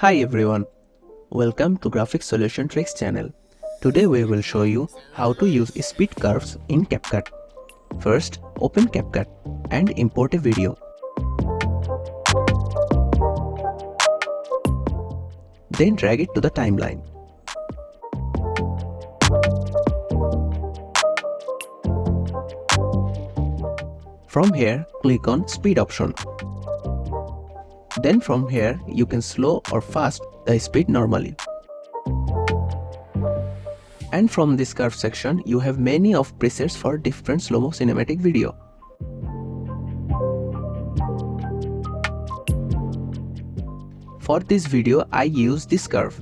Hi everyone, welcome to Graphics Solution Tricks channel. Today we will show you how to use speed curves in Capcut. First, open Capcut and import a video. Then drag it to the timeline. From here, click on speed option. Then from here, you can slow or fast the speed normally. And from this curve section, you have many of presets for different slow-mo cinematic video. For this video, I use this curve.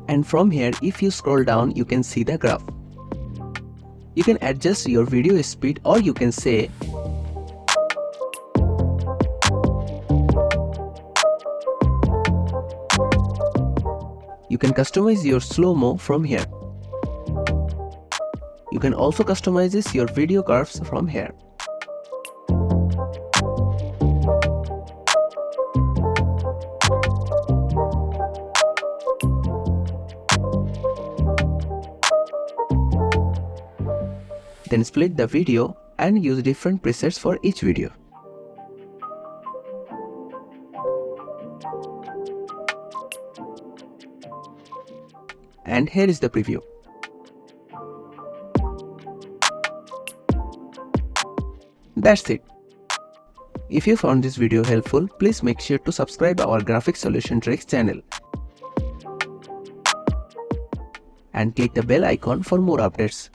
And from here, if you scroll down, you can see the graph. You can adjust your video speed, or you can say you can customize your slow-mo from here. You can also customize your video curves from here. Then split the video and use different presets for each video. And here is the preview. That's it. If you found this video helpful, please make sure to subscribe our Graphics Solution Tricks channel. And click the bell icon for more updates.